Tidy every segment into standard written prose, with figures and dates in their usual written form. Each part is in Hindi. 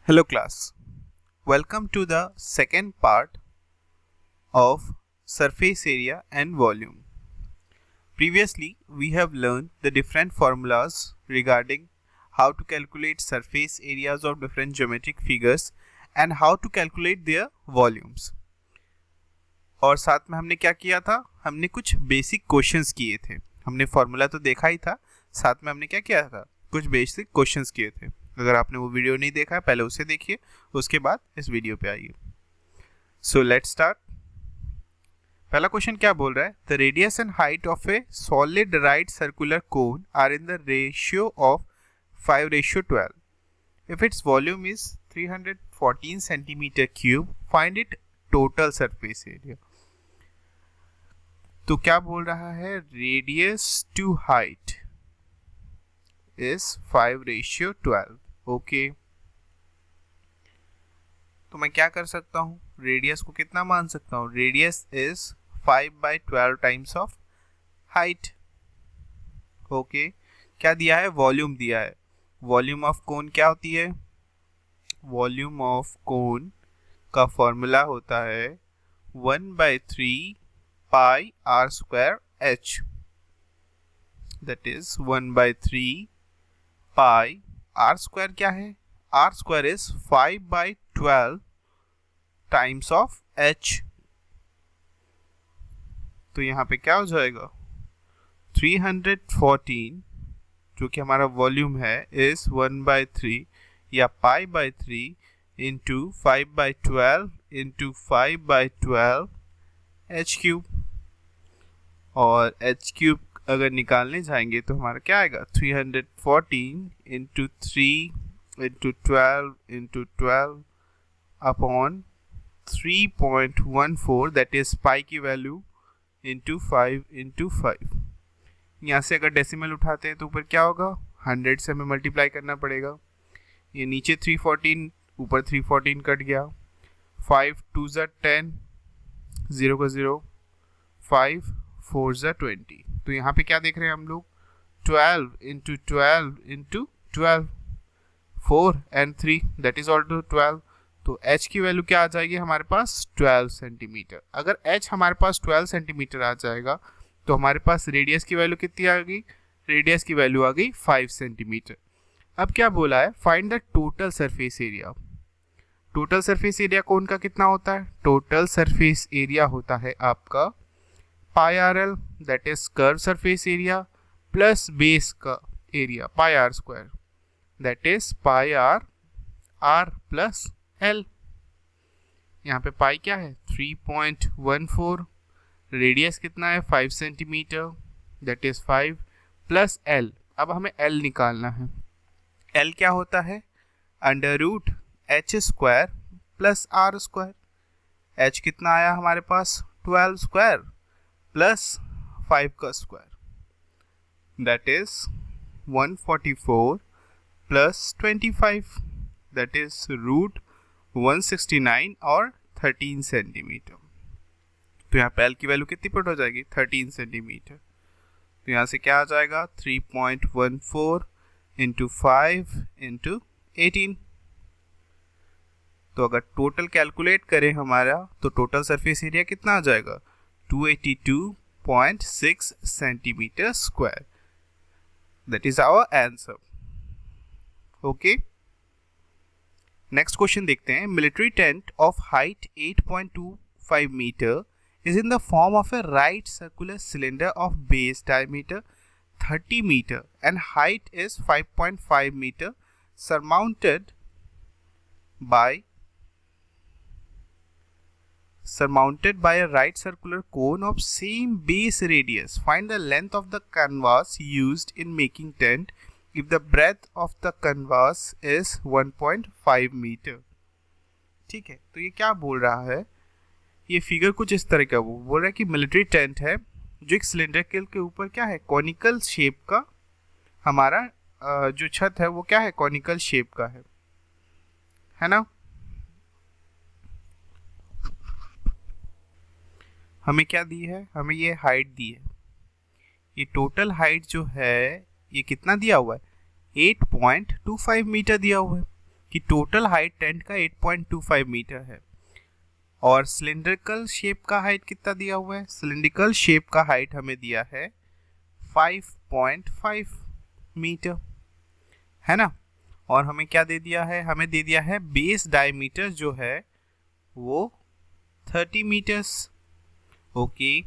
Hello class, welcome to the second part of surface area and volume. Previously we have learned the different formulas regarding how to calculate surface areas of different geometric figures and how to calculate their volumes. और साथ में हमने क्या किया था, हमने कुछ बेसिक क्वेश्चंस किए थे. हमने फॉर्मूला तो देखा ही था, साथ में हमने क्या किया था, कुछ बेसिक क्वेश्चंस किए थे. अगर आपने वो वीडियो नहीं देखा है पहले उसे देखिए, उसके बाद इस वीडियो पे आइए. So let's start. पहला क्वेश्चन क्या बोल रहा है, the radius and height of a solid right circular cone are in the ratio of 5:12. If its volume is 314 centimetre cube, find it total surface area. तो क्या बोल रहा है, radius to height is 5:12. Okay, तो मैं क्या कर सकता हूँ, रेडियस को कितना मान सकता हूँ, radius is 5/12 times of height. Okay, क्या दिया है, वॉल्यूम दिया है. वॉल्यूम ऑफ कोन क्या होती है, वॉल्यूम ऑफ कोन का फॉर्मूला होता है 1/3 pi are square h. That is 1/3 pi are square. क्या है, r square is 5/12 times of h. तो यहाँ पे क्या हो जाएगा, 314 जो कि हमारा वॉल्यूम है इज 1/3 या पाई/3 इंटू 5/12 इंटू 5/12 एच क्यूब. और एच क्यूब अगर निकालने जाएंगे तो हमारा क्या आएगा, 314 into 3 into 12 into 12 upon 3.14, that is पाई की वैल्यू इंटू 5 इंटू 5. यहाँ से अगर डेसिमल उठाते हैं तो ऊपर क्या होगा, 100 से हमें मल्टीप्लाई करना पड़ेगा. ये नीचे 314, ऊपर 314 कट गया. 5 2 ज़ा 10, 0 का 0, 5 4 ज़ा 20. तो यहाँ पे क्या देख रहे हैं हम लोग, 12 into 12 into 12, 4 and 3 that is all to 12. तो h की वैल्यू क्या आ जाएगी हमारे पास, 12 सेंटीमीटर. अगर h हमारे पास 12 सेंटीमीटर आ जाएगा तो हमारे पास रेडियस की वैल्यू कितनी आ गई, रेडियस की वैल्यू आ गई 5 सेंटीमीटर. अब क्या बोला है, find the total surface area. Total surface area कौन का कितना होता है, टोटल सरफेस एरिया होता है आपका pi are l, that is curve surface area, plus base का area pi are square, that is pi r r plus l. यहाँ पे पाई क्या है, 3.14, रेडियस कितना है 5 centimetre, that is 5 plus L. अब हमें एल निकालना है. एल क्या होता है, under root H square plus R square. H कितना आया हमारे पास, 12 स्क्वायर प्लस 5 का square, that is 144 plus 25, that is root 169 और 13 सेंटीमीटर. तो यहाँ पे एल की वैल्यू कितनी पुट हो जाएगी, 13 सेंटीमीटर. तो यहाँ से क्या आ जाएगा, 3.14 इंटू 5 इंटू 18. तो अगर टोटल कैलकुलेट करें हमारा तो टोटल सरफेस एरिया कितना आ जाएगा, 282.6 centimetre square. That is our answer. Okay, next question देखते हैं. Military tent of height 8.25 metre is in the form of a right circular cylinder of base diameter 30 meter and height is 5.5 meter, surmounted by a right circular cone of same base radius. Find the length of the canvas used in making tent if the breadth of the canvas is 1.5 meter. ठीक है, तो ये क्या बोल रहा है, ये फिगर कुछ इस तरह का, वो बोल रहा है कि मिलिट्री टेंट है जो एक सिलेंडर के ऊपर क्या है, कॉनिकल शेप का. हमारा जो छत है वो क्या है, कॉनिकल शेप का है ना. हमें क्या दी है, हमें ये हाइट दी है. ये टोटल हाइट जो है ये कितना दिया हुआ है, 8.25 मीटर दिया हुआ है. कि टोटल हाइट टेंट का 8.25 मीटर है और सिलिंड्रिकल शेप का हाइट कितना दिया हुआ है, सिलिंड्रिकल शेप का हाइट हमें दिया है 5.5 मीटर, है ना। और हमें क्या दे दिया है, हमें दे दिया है बेस डायमीटर जो है वो 30 मीटर्स। ओके,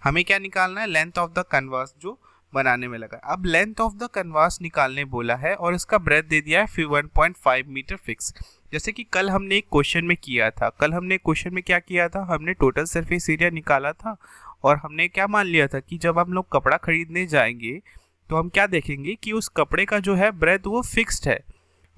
हमें क्या निकालना है, लेंथ ऑफ द कैनवास जो बनाने में लगा। अब लेंथ ऑफ द कैनवास निकालने बोला है और इसका ब्रेथ दे दिया है फिर 1.5 मीटर फिक्स। जैसे कि कल हमने एक क्वेश्चन में किया था, क्या किया था, हमने टोटल सरफेस एरिया निकाला था और हमने क्या मान लिया था कि जब हम लोग कपड़ा खरीदने जाएंगे तो हम क्या देखेंगे कि उस कपड़े का जो है ब्रेथ वो फिक्स्ड है,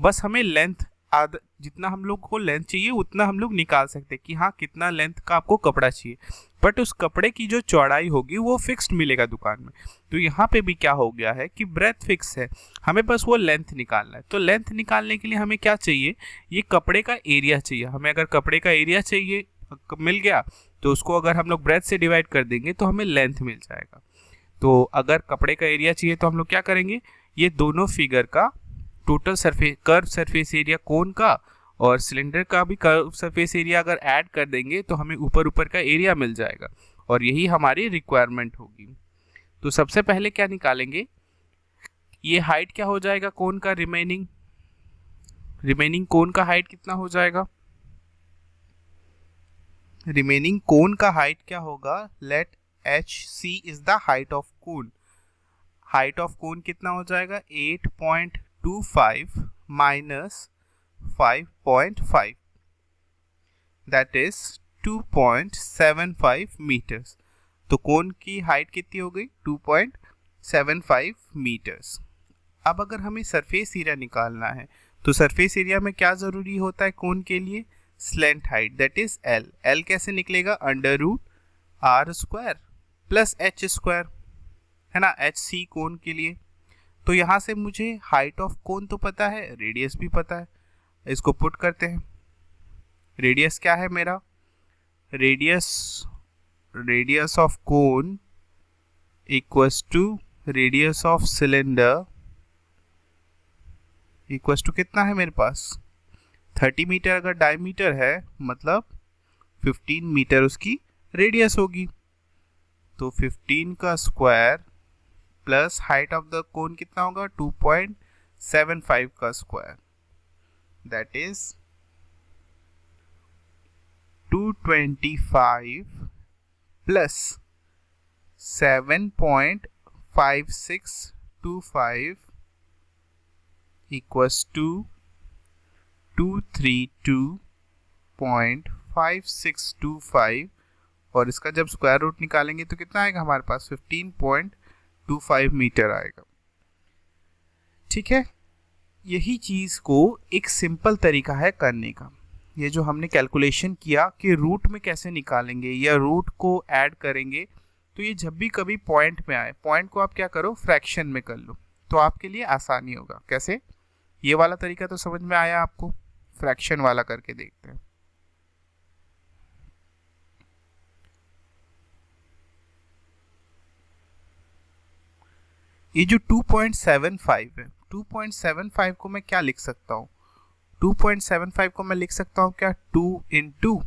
बस हमें लेंथ जितना हम लोग को लेंथ चाहिए उतना हम लोग निकाल सकते हैं कि हाँ कितना लेंथ का आपको कपड़ा चाहिए, बट उस कपड़े की जो चौड़ाई होगी वो फिक्स्ड मिलेगा दुकान में। तो यहाँ पे भी क्या हो गया है कि ब्रेथ फिक्स है, हमें बस वो लेंथ निकालना है। तो लेंथ निकालने के लिए हमें क्या चाहिए, ये कपड़े का एरिया चाहिए हमें। अगर कपड़े का एरिया चाहिए मिल गया तो उसको अगर हम लोग ब्रेथ से डिवाइड कर देंगे तो हमें लेंथ मिल जाएगा। तो अगर कपड़े का एरिया चाहिए तो हम लोग क्या करेंगे, ये दोनों फिगर का total surface curve surface area cone का और सिलेंडर का भी कर्व सरफेस एरिया अगर ऐड कर देंगे तो हमें ऊपर का एरिया मिल जाएगा और यही हमारी रिक्वायरमेंट होगी। तो सबसे पहले क्या निकालेंगे, ये हाइट क्या हो जाएगा कोन का, रिमेनिंग कोन का हाइट कितना हो जाएगा, रिमेनिंग कोन का हाइट क्या होगा, let HC is the height of cone. Height of cone कितना हो जाएगा, 8.25 माइनस 5.5 दैट इज 2.75 मीटर्स। तो कोन की हाइट कितनी हो गई, 2.75 मीटर्स। अब अगर हमें सरफेस एरिया निकालना है तो सरफेस एरिया में क्या जरूरी होता है कोन के लिए, slant height that is L। L कैसे निकलेगा, √r² प्लस h², है ना, HC कोन के लिए। तो यहाँ से मुझे हाइट ऑफ कोन तो पता है, रेडियस भी पता है, इसको पुट करते हैं। रेडियस क्या है मेरा, radius of cone equals to radius of cylinder equals to कितना है मेरे पास 30 मीटर। अगर डायमीटर है मतलब 15 मीटर उसकी रेडियस होगी, तो 15 का square plus height of the cone कितना होगा 2.75 का square that is 225 plus 7.5625 equals to 232.5625 और इसका जब स्क्वायर रूट निकालेंगे तो कितना आएगा हमारे पास 15.25 मीटर आएगा। ठीक है, यही चीज़ को एक सिंपल तरीका है करने का। ये जो हमने कैलकुलेशन किया कि रूट में कैसे निकालेंगे या रूट को ऐड करेंगे, तो ये जब भी कभी पॉइंट में आए, पॉइंट को आप क्या करो फ्रैक्शन में कर लो तो आपके लिए आसानी होगा। कैसे, ये वाला तरीका तो समझ में आया आपको, फ्रैक्शन वाला करके देखते हैं। ये जो 2.75 है, 2.75 को मैं क्या लिख सकता हूँ, 2.75 को मैं लिख सकता हूँ क्या 2 इंटू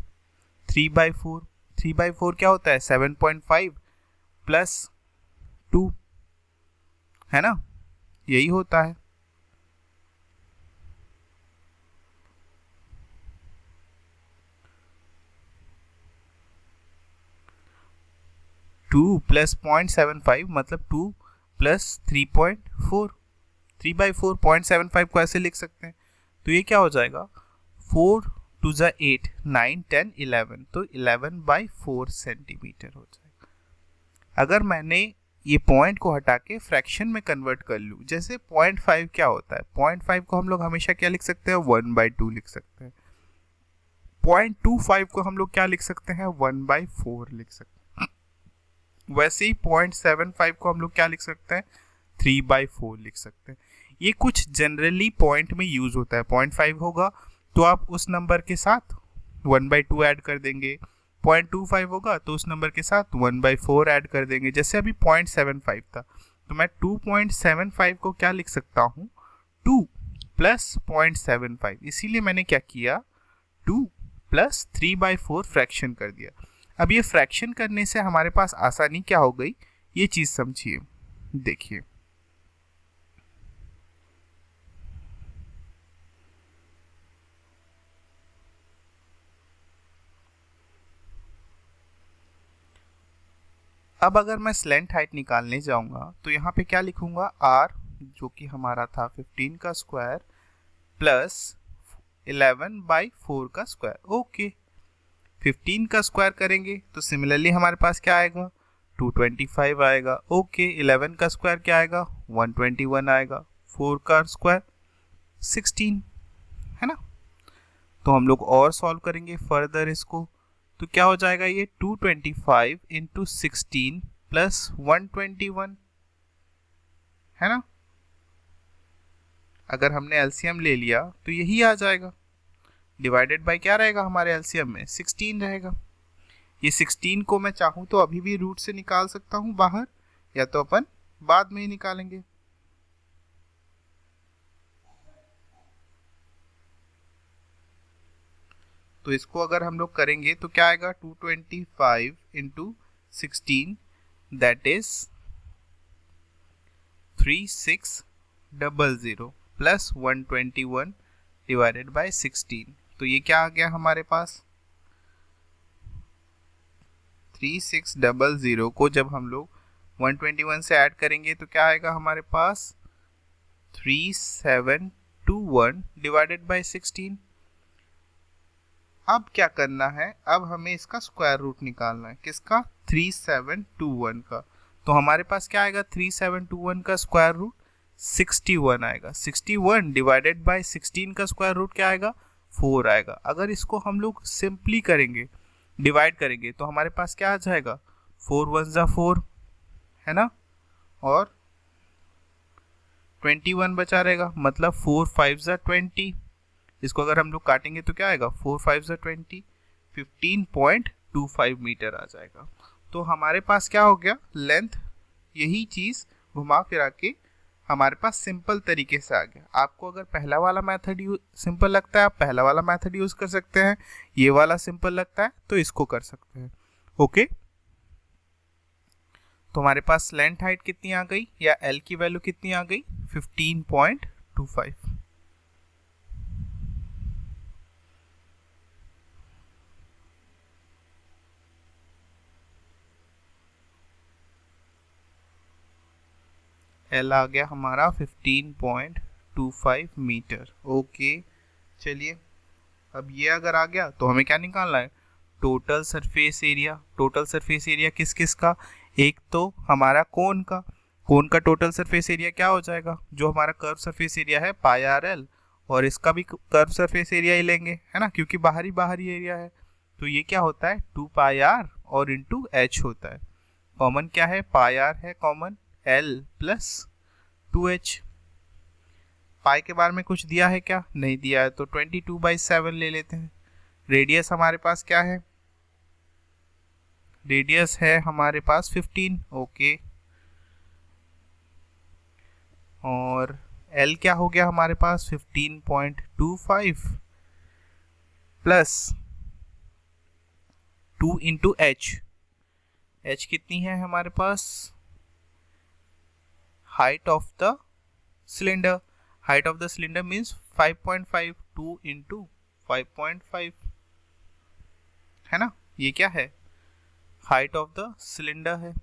3/4। 3/4 क्या होता है 7.5 प्लस 2, है ना, यही होता है। टू प्लस 0.75 मतलब 2 प्लस 3.4, 3/4 0.75 को ऐसे लिख सकते हैं। तो ये क्या हो जाएगा 4 2 जा 8 9 10 11, तो 11/4 सेंटीमीटर हो जाएगा। अगर मैंने ये पॉइंट को हटा के फ्रैक्शन में कन्वर्ट कर लूँ, जैसे 0.5 क्या होता है, 0.5 को हम लोग हमेशा क्या लिख सकते हैं 1/2 लिख सकते हैं। 0.25 को हम लोग क्या लिख सकते हैं 1/4 लिख सकते हैं। वैसे ही 0.75 को हम लोग क्या लिख सकते हैं 3/4 लिख सकते हैं। ये कुछ जनरली पॉइंट में यूज होता है। 0.5 होगा तो आप उस नंबर के साथ 1/2 ऐड कर देंगे, 0.25 होगा तो उस नंबर के साथ 1/4 ऐड कर देंगे। जैसे अभी 0.75 था तो मैं 2.75 को क्या लिख सकता हूँ 2 प्लस 0.75, इसीलिए मैंने क्या किया 2 प्लस 3/4 फ्रैक्शन कर दिया। अब ये फ्रैक्शन करने से हमारे पास आसानी क्या हो गई, ये चीज समझिए। देखिए अब अगर मैं स्लेंट हाइट निकालने जाऊंगा तो यहाँ पे क्या लिखूंगा, r जो कि हमारा था 15 का स्क्वायर प्लस 11/4 का स्क्वायर। ओके, 15 का स्क्वायर करेंगे तो सिमिलरली हमारे पास क्या आएगा 225 आएगा। ओके, 11 का स्क्वायर क्या आएगा 121 आएगा, 4 का स्क्वायर 16, है ना। तो हम लोग और सॉल्व करेंगे फर्दर इसको, तो क्या हो जाएगा ये 225 इंटू 16 प्लस 121, है ना। अगर हमने एलसीएम ले लिया तो यही आ जाएगा, डिवाइडेड बाय क्या रहेगा हमारे एलसीएम में 16 रहेगा। ये 16 को मैं चाहूँ तो अभी भी रूट से निकाल सकता हूँ बाहर, या तो अपन बाद में ही निकालेंगे। तो इसको अगर हम लोग करेंगे तो क्या आएगा 225 into 16 that is 3600 plus 121 divided by 16। तो ये क्या आ गया हमारे पास 3600 को जब हम लोग 121 से ऐड करेंगे तो क्या आएगा हमारे पास 3721 डिवाइडेड बाय 16। अब क्या करना है, अब हमें इसका स्क्वायर रूट निकालना है, किसका 3721 का। तो हमारे पास क्या आएगा 3721 का स्क्वायर रूट 61 आएगा। 61 डिवाइडेड बाय 16 का स्क्वायर रूट क्या आएगा 4 आएगा। अगर इसको हम लोग सिंपली करेंगे, डिवाइड करेंगे, तो हमारे पास क्या आ जाएगा 4 1 जा 4, है ना, और 21 बचा रहेगा, मतलब 4 5 जा 20। इसको अगर हम लोग काटेंगे तो क्या आएगा 4 5 जा 20, 15.25 मीटर आ जाएगा। तो हमारे पास क्या हो गया, लेंथ, यही चीज घुमा फिरा के हमारे पास सिंपल तरीके से आ गया। आपको अगर पहला वाला मेथड सिंपल लगता है आप पहला वाला मेथड यूज कर सकते हैं, ये वाला सिंपल लगता है तो इसको कर सकते हैं। ओके, तो हमारे पास लेंथ हाइट कितनी आ गई, या एल की वैल्यू कितनी आ गई 15.25। एल आ गया हमारा 15.25 मीटर। ओके, चलिए अब ये अगर आ गया तो हमें क्या निकालना है, total surface area. Total surface area किस किस का, एक तो हमारा कोन का, कोन का टोटल सरफेस एरिया क्या हो जाएगा, जो हमारा कर्व सरफेस एरिया है पाई आर एल, और इसका भी कर्व सरफेस एरिया ही लेंगे, है ना, क्योंकि बाहरी बाहरी एरिया है। तो ये क्या होता है 2 पाई आर और इंटू एच होता है। कॉमन क्या है, पाई आर है कॉमन, एल प्लस 2h। पाई के बारे में कुछ दिया है क्या, नहीं दिया है, तो 22/7 ले लेते हैं। रेडियस हमारे पास क्या है, रेडियस है हमारे पास 15। ओके, और L क्या हो गया हमारे पास 15.25 प्लस 2 इंटू एच। एच कितनी है हमारे पास, height of the cylinder. Height of the cylinder means 5.5, 2 into 5.5, है ना, ये क्या है हाइट ऑफ द सिलेंडर है।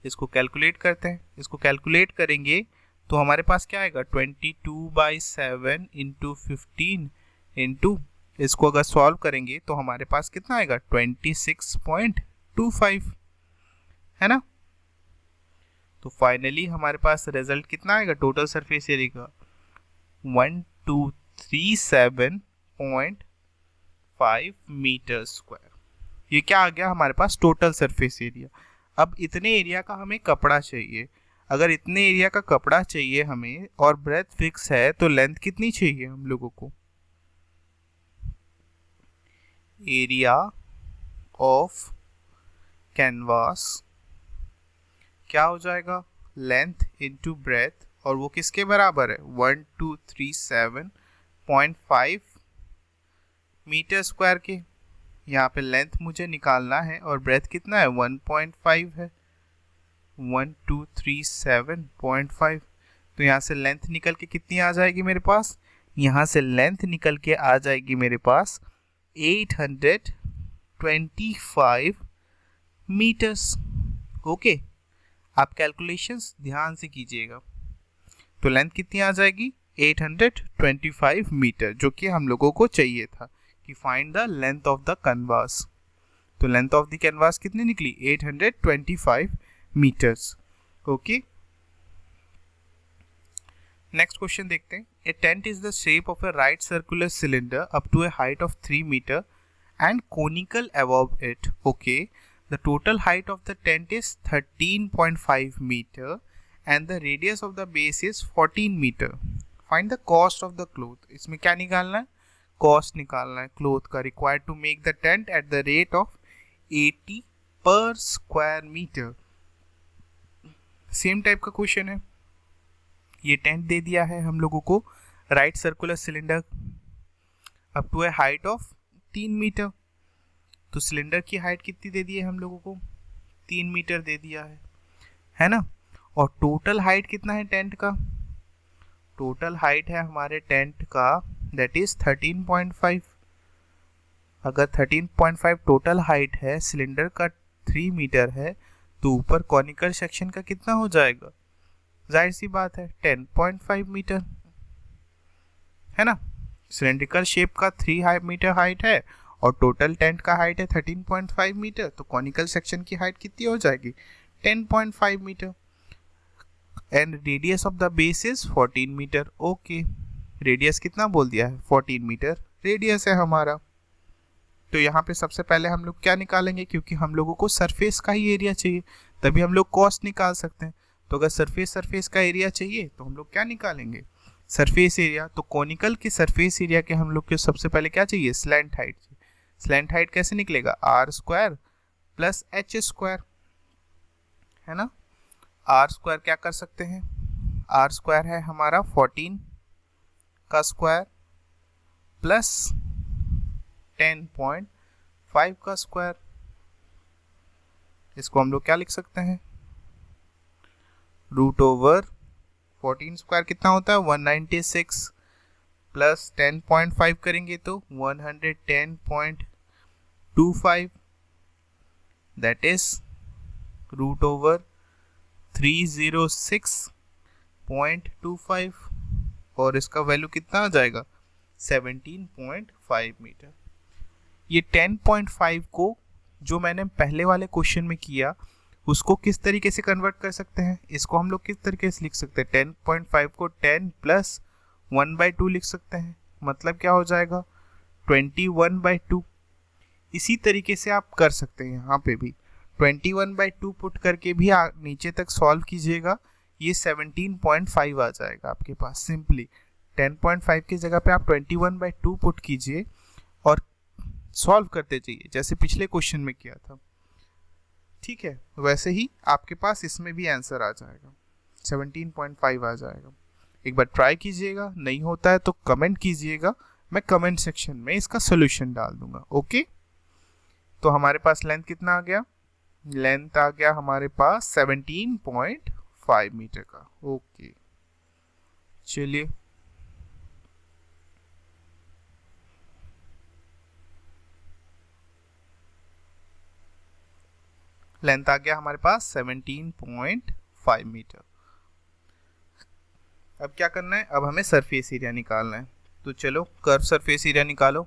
इसको कैलकुलेट करते हैं, इसको कैलकुलेट करेंगे तो हमारे पास क्या आएगा 22/7 इंटू 15 इंटू, इसको अगर सॉल्व करेंगे तो हमारे पास कितना आएगा 26.25, है ना। तो फाइनली हमारे पास रिजल्ट कितना आएगा टोटल सरफेस एरिया का 1237.5 मीटर स्क्वायर। ये क्या आ गया हमारे पास टोटल सरफेस एरिया। अब इतने एरिया का हमें कपड़ा चाहिए, अगर इतने एरिया का कपड़ा चाहिए हमें और ब्रेथ फिक्स है तो लेंथ कितनी चाहिए हम लोगों को, एरिया ऑफ कैनवास क्या हो जाएगा, लेंथ इंटू ब्रेथ, और वो किसके बराबर है 1237.5 मीटर स्क्वायर के। यहाँ पे लेंथ मुझे निकालना है और ब्रेथ कितना है 1.5 है, 1237.5। तो यहाँ से लेंथ निकल के कितनी आ जाएगी मेरे पास, यहाँ से लेंथ निकल के आ जाएगी मेरे पास 825 मीटर्स। ओके, आप कैलकुलेशंस ध्यान से कीजिएगा। तो लेंथ कितनी आ जाएगी 825 मीटर, जो कि हम लोगों को चाहिए था कि find the length of the canvas. तो लेंथ ऑफ द कैनवास कितनी निकली 825 मीटर्स। ओके, नेक्स्ट क्वेश्चन देखते हैं। A tent is the shape of a right circular cylinder up to a height of 3 metre and conical above it. Okay, the total height of the tent is 13.5 meter and the radius of the base is 14 meter. Find the cost of the cloth. इसमें क्या निकालना है, कॉस्ट निकालना है क्लोथ का, required to make the tent at the rate of 80 per square meter. Same type का क्वेश्चन है। ये टेंट दे दिया है हम लोगों को, right circular cylinder up to a height of 3 metre. तो सिलेंडर की हाइट कितनी दे दी है हम लोगों को 3 मीटर दे दिया है ना। और टोटल हाइट कितना है टेंट का, टोटल हाइट है हमारे टेंट का दैट इज 13.5। अगर 13.5 टोटल हाइट है, सिलेंडर का 3 मीटर है, तो ऊपर कॉनिकल सेक्शन का कितना हो जाएगा, जाहिर सी बात है 10.5 मीटर है ना। सिलेंड्रिकल शेप का 3 मीटर हाइट है और टोटल टेंट का हाइट है 13.5 मीटर, तो कॉनिकल सेक्शन की हाइट कितनी हो जाएगी 10.5 metre. And radius of the base is 14 metre. Okay, radius कितना बोल दिया है 14 मीटर रेडियस है हमारा। तो यहाँ पे सबसे पहले हम लोग क्या निकालेंगे, क्योंकि हम लोगों को सरफेस का ही एरिया चाहिए, तभी हम लोग कॉस्ट निकाल सकते हैं। तो अगर सरफेस का एरिया चाहिए तो हम लोग क्या निकालेंगे, सरफेस एरिया। तो कॉनिकल के सरफेस एरिया के हम लोग को सबसे पहले क्या चाहिए, स्लैंट हाइट। स्लैंट हाइट कैसे निकलेगा, R square plus H square, है ना। आर स्क्वायर क्या कर सकते हैं, आर स्क्वायर है हमारा 14 का स्क्वायर प्लस 10.5 का स्क्वायर। इसको हम लोग क्या लिख सकते हैं, रूट ओवर 14 स्क्वायर कितना होता है 196 प्लस 10.5 करेंगे तो 110.25, दैट इज रूट ओवर 306.25, और इसका वैल्यू कितना आ जाएगा 17.5 मीटर। ये 10.5 को जो मैंने पहले वाले क्वेश्चन में किया उसको किस तरीके से कन्वर्ट कर सकते हैं, इसको हम लोग किस तरीके से लिख सकते हैं, 10.5 को 10 प्लस 1/2 लिख सकते हैं, मतलब क्या हो जाएगा 21/2। इसी तरीके से आप कर सकते हैं, यहाँ पे भी 21/2 पुट करके भी नीचे तक सॉल्व कीजिएगा, ये 17.5 आ जाएगा आपके पास। सिंपली 10.5 की जगह पे आप 21/2 पुट कीजिए और सॉल्व करते जाइए, जैसे पिछले क्वेश्चन में किया था। ठीक है, वैसे ही आपके पास इसमें भी आंसर आ जाएगा, 17.5 आ जाएगा। एक बार ट्राई कीजिएगा, नहीं होता है तो कमेंट कीजिएगा, मैं कमेंट सेक्शन में इसका सोल्यूशन डाल दूंगा। ओके, तो हमारे पास लेंथ कितना आ गया, लेंथ आ गया हमारे पास 17.5 मीटर का। ओके, चलिए लेंथ आ गया हमारे पास 17.5 मीटर। अब क्या करना है, अब हमें सरफेस एरिया निकालना है। तो चलो कर्व सरफेस एरिया निकालो।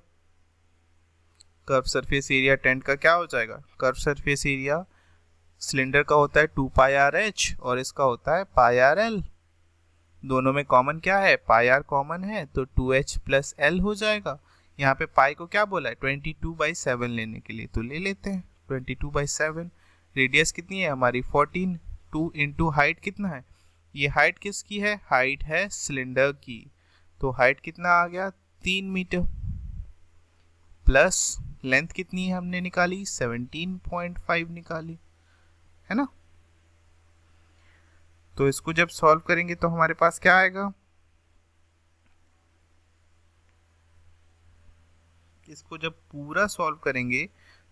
कर्व सरफेस एरिया टेंट का क्या हो जाएगा, कर्व सरफेस एरिया सिलेंडर का होता है 2πr/h और इसका होता है πr/l। दोनों में कॉमन क्या है, πr कॉमन है, तो 2h + l हो जाएगा। यहाँ पे पाई को क्या बोला है 22/7 लेने के लिए, तो ले लेते हैं 22/7। रेडियस कितनी है हमारी 14, 2 इंटू हाइट कितना है, ये हाइट किसकी है, हाइट है सिलेंडर की, तो हाइट कितना आ गया 3 मीटर प्लस लेंथ कितनी है हमने निकाली 17.5 निकाली, है ना। तो इसको जब सॉल्व करेंगे तो हमारे पास क्या आएगा, इसको जब पूरा सॉल्व करेंगे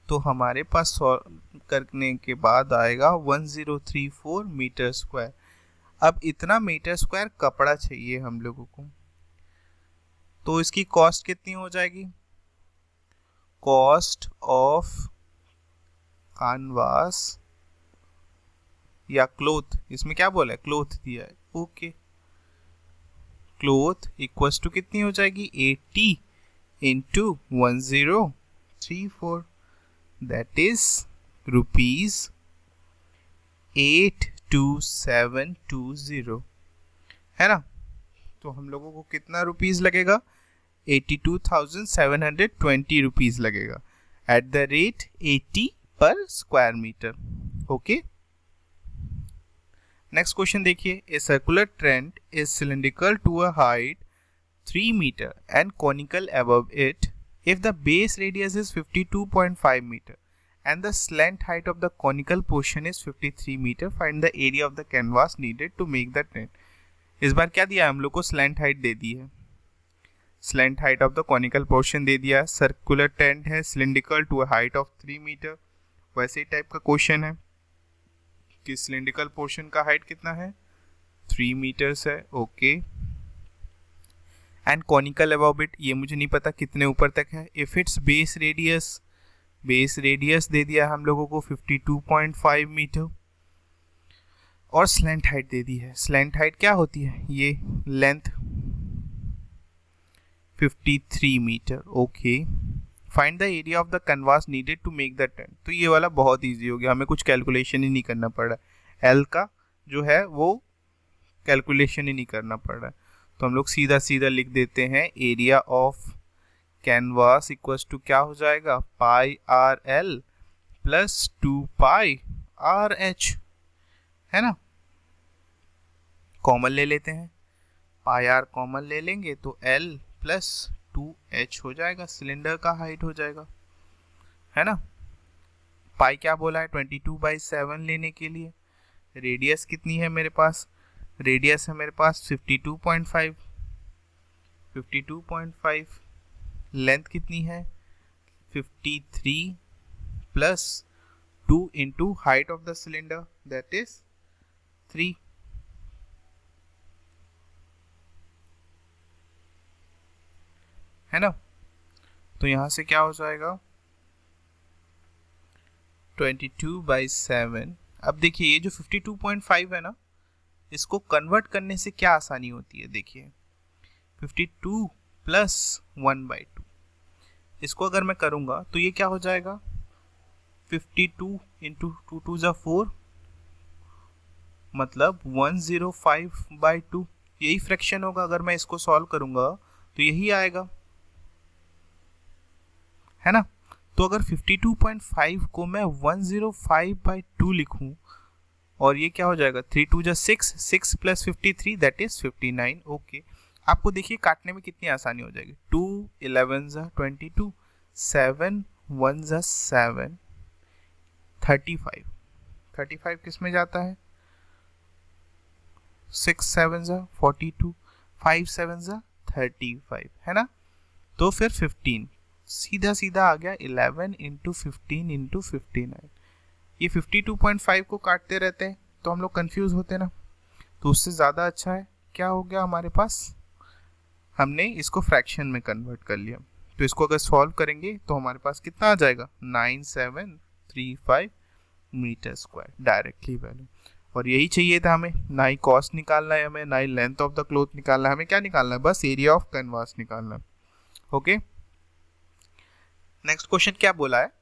तो हमारे पास सॉल्व करने के बाद आएगा 1034 मीटर स्क्वायर। अब इतना मीटर स्क्वायर कपड़ा चाहिए हम लोगों को, तो इसकी कॉस्ट कितनी हो जाएगी, कॉस्ट ऑफ कैनवास या क्लोथ, इसमें क्या बोला है, क्लोथ दिया है, ओके, क्लोथ इक्वल्स टू कितनी हो जाएगी, 80 into 1034, that is rupees 82720, है ना। तो हम लोगों को कितना रुपीस लगेगा, 82,720 रुपीस लगेगा at the rate 80 per square metre. Okay, next question देखिए, a circular trend is cylindrical to a height 3 meter and conical above it if the base radius is 52.5 meter and the slant height of the conical portion is 53 meter. Find the area of the canvas needed to make the tent. इस बार क्या दिया है हम लोग को, slant height दे दी है, slant height of the conical portion दे दिया, circular tent है, cylindrical to a height of 3 meter, वैसे ही टाइप का क्वेश्चन है कि cylindrical portion का हाइट कितना है, 3 meters है, okay, and conical above it, ये मुझे नहीं पता कितने ऊपर तक है। इफ इट्स बेस रेडियस दे दिया हम लोगों को 52.5 मीटर और स्लैंट हाइट दे दी है। स्लैंट हाइट क्या होती है, ये length 53 metre, okay. Find the area of the canvas needed to make the tent, तो ये वाला बहुत इजी हो गया, हमें कुछ कैलकुलेशन ही नहीं करना पड़ रहा है, एल का जो है वो कैलकुलेशन ही नहीं करना पड़ रहा है, तो हम लोग सीधा सीधा लिख देते हैं area of canvas equals to क्या हो जाएगा, pi are L plus 2 pi R H, है ना। कॉमन ले लेते हैं, पाई आर कॉमन ले लेंगे तो एल प्लस 2h हो जाएगा, सिलेंडर का हाइट हो जाएगा, है ना। पाई क्या बोला है, 22/7 लेने के लिए। रेडियस कितनी है मेरे पास, रेडियस है मेरे पास 52.5, लेंथ कितनी है 53 plus 2 into height of the cylinder that is 3, है ना। तो यहां से क्या हो जाएगा 22/7। अब देखिए ये जो 52.5 है ना, इसको कन्वर्ट करने से क्या आसानी होती है, देखिए 52 प्लस 1/2, इसको अगर मैं करूंगा तो ये क्या हो जाएगा 52 इंटू 2 2 ज़ा 4, मतलब 105/2, यही फ्रैक्शन होगा। अगर मैं इसको सॉल्व करूंगा तो यही आएगा, है ना। तो अगर 52.5 को मैं 105/2 लिखूं और ये क्या हो जाएगा 3 2 ज़ा 6, 6 प्लस 53 दैट इज 59, ओके। आपको देखिए काटने में कितनी आसानी हो जाएगी, 2 11 ज़ा 22, 7 1 ज़ा 7, 35 किस में जाता है, 6 7 ज़ा 42, 5 7 ज़ा 35, है ना। तो फिर 15 सीधा सीधा आ गया 11 इंटू 15 इंटू 59। ये 52.5 को काटते रहते हैं तो हम लोग कंफ्यूज होते हैं ना, तो उससे ज़्यादा अच्छा है क्या हो गया हमारे पास, हमने इसको फ्रैक्शन में कन्वर्ट कर लिया। तो इसको अगर सॉल्व करेंगे तो हमारे पास कितना आ जाएगा 9735 मीटर स्क्वायर डायरेक्टली वैल्यू। और यही चाहिए था हमें, ना ही कॉस्ट निकालना है हमें, ना ही लेंथ ऑफ द क्लोथ निकालना है, हमें क्या निकालना है, बस एरिया ऑफ कैनवास निकालना है। ओके, नेक्स्ट क्वेश्चन क्या बोला है,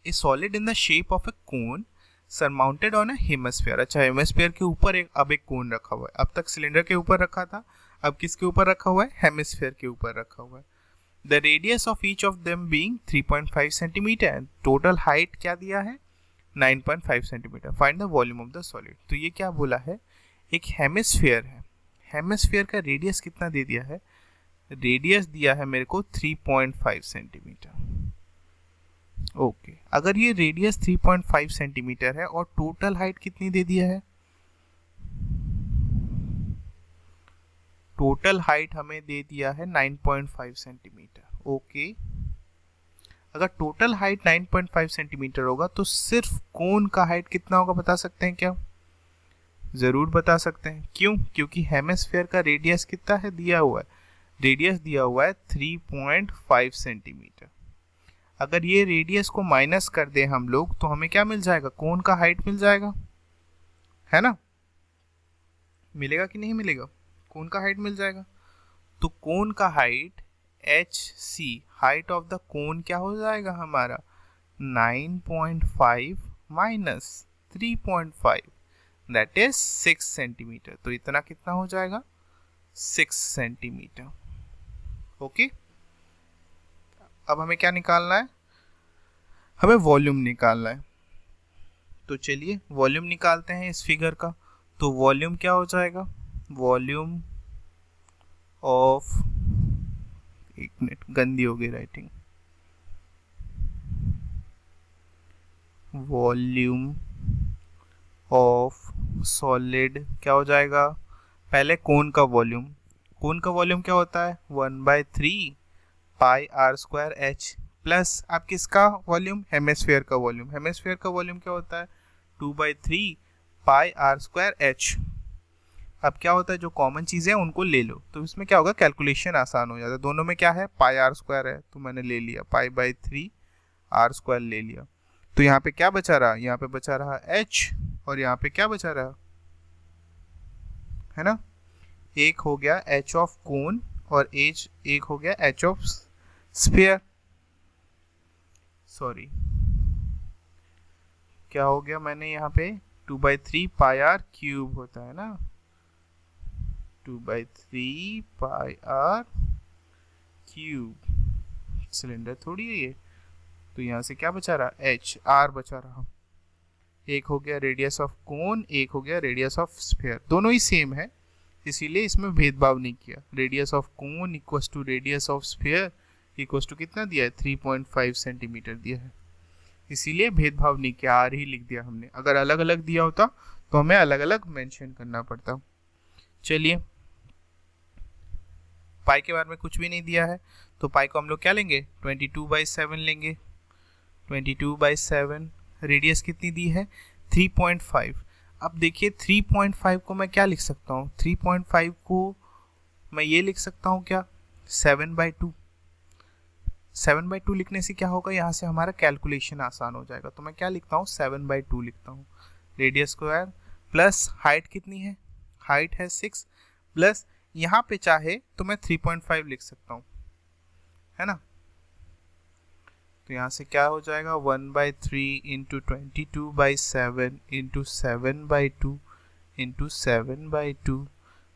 ए solid in the shape of A cone surmounted on a hemisphere. अच्छा, हेमिस्फीयर के ऊपर अब एक कोन रखा हुआ है, अब तक सिलेंडर के ऊपर रखा था, अब किसके ऊपर रखा हुआ है, हेमिस्फीयर के ऊपर रखा हुआ है। The radius of each of them being 3.5 centimetre, total height क्या दिया है 9.5 centimetre. Find the volume of the solid. तो ये क्या बोला है, एक हेमिस्फीयर है, हेमिस्फीयर का रेडियस कितना दे दिया है, रेडियस दिया है मेरे को 3.5 सेंटीमीटर। ओके, अगर ये रेडियस 3.5 सेंटीमीटर है और टोटल हाइट कितनी दे दिया है, टोटल हाइट हमें दे दिया है 9.5 सेंटीमीटर। ओके, अगर टोटल हाइट 9.5 सेंटीमीटर होगा तो सिर्फ कोन का हाइट कितना होगा बता सकते हैं क्या? जरूर बता सकते हैं। क्यों? क्योंकि हेमिस्फीयर का रेडियस कितना है दिया हुआ है, रेडियस दिया हुआ है 3.5 सेंटीमीटर। अगर ये रेडियस को माइनस कर दें हम लोग तो हमें क्या मिल जाएगा? कोन का हाइट मिल जाएगा, है ना? मिलेगा कि नहीं मिलेगा? कोन का हाइट मिल जाएगा। तो कोन का height HC, height of the कोन क्या हो जाएगा हमारा? 9.5 माइनस 3.5 दैट इज 6 सेंटीमीटर। तो इतना कितना हो जाएगा? 6 सेंटीमीटर। ओके, अब हमें क्या निकालना है? हमें वॉल्यूम निकालना है। तो चलिए वॉल्यूम निकालते हैं इस फिगर का। तो वॉल्यूम क्या हो जाएगा? वॉल्यूम ऑफ, एक मिनट गंदी हो गई राइटिंग, वॉल्यूम ऑफ सॉलिड क्या हो जाएगा? पहले कोन का वॉल्यूम, कोन का वॉल्यूम क्या होता है? 1/3 pi are square H plus आप किसका वॉल्यूम? हेमिस्फीयर का वॉल्यूम। हेमिस्फीयर का वॉल्यूम क्या होता है? 2/3 पाई आर स्क्वायर एच। अब क्या होता है, जो कॉमन चीज़ें हैं उनको ले लो तो इसमें क्या होगा? कैलकुलेशन आसान हो जाता है। दोनों में क्या है? पाई आर स्क्वायर है तो मैंने ले लिया, पाई/3 आर स्क्वायर ले लिया। तो यहाँ पे क्या बचा रहा? यहाँ पे बचा रहा एच, और यहाँ पे क्या बचा रहा है ना? एक हो गया एच ऑफ कोन और एक हो गया एच ऑफ स्फीयर। सॉरी, क्या हो गया? मैंने यहाँ पे 2/3 पाई आर क्यूब होता है ना, 2/3 पाई आर क्यूब। सिलेंडर थोड़ी है ये। तो यहाँ से क्या बचा रहा? एच, आर बचा रहा। एक हो गया रेडियस ऑफ कोन, एक हो गया रेडियस ऑफ स्फीयर। दोनों ही सेम है इसीलिए इसमें भेदभाव नहीं किया। Radius of cone equals to radius of sphere equals to कितना दिया है? 3.5 सेंटीमीटर दिया है, इसीलिए भेदभाव नहीं किया, आर ही लिख दिया हमने। अगर अलग अलग दिया होता तो हमें अलग अलग मेंशन करना पड़ता। चलिए, पाई के बारे में कुछ भी नहीं दिया है तो पाई को हम लोग क्या लेंगे? 22/7 लेंगे। 22/7, रेडियस कितनी दी है? 3.5। अब देखिए 3.5 को मैं क्या लिख सकता हूँ? 3.5 को मैं ये लिख सकता हूँ क्या? 7/2। 7/2 लिखने से क्या होगा? यहाँ से हमारा कैलकुलेशन आसान हो जाएगा। तो मैं क्या लिखता हूँ? 7/2 लिखता हूँ। रेडियस स्क्वायर प्लस हाइट कितनी है? हाइट है 6 प्लस यहाँ पे चाहे तो मैं 3.5 लिख सकता हूँ, है ना? तो यहाँ से क्या हो जाएगा? 1/3 इंटू 22/7 इंटू 7/2 इंटू 7/2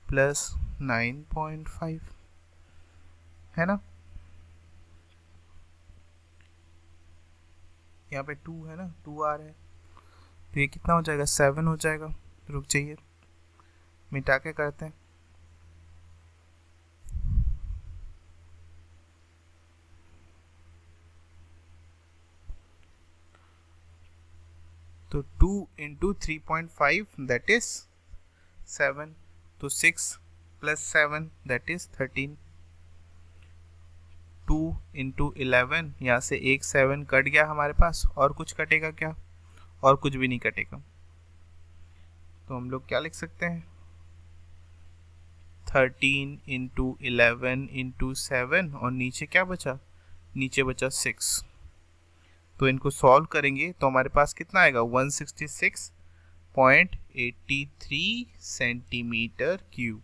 प्लस 9.5, है ना? यहाँ पे 2 है ना, 2 आ रहा है तो ये कितना हो जाएगा? 7 हो जाएगा। रुक जाइए, मिटा के करते हैं। तो 2 इंटू 3.5 दैट इज 7, तो 6 प्लस 7 दैट इज 13। 2 इंटू 11, यहाँ से एक 7 कट गया हमारे पास, और कुछ कटेगा क्या? और कुछ भी नहीं कटेगा। तो हम लोग क्या लिख सकते हैं? 13 इंटू 11 इंटू 7, और नीचे क्या बचा? नीचे बचा 6। तो इनको सॉल्व करेंगे तो हमारे पास कितना आएगा? 166.83 सेंटीमीटर क्यूब।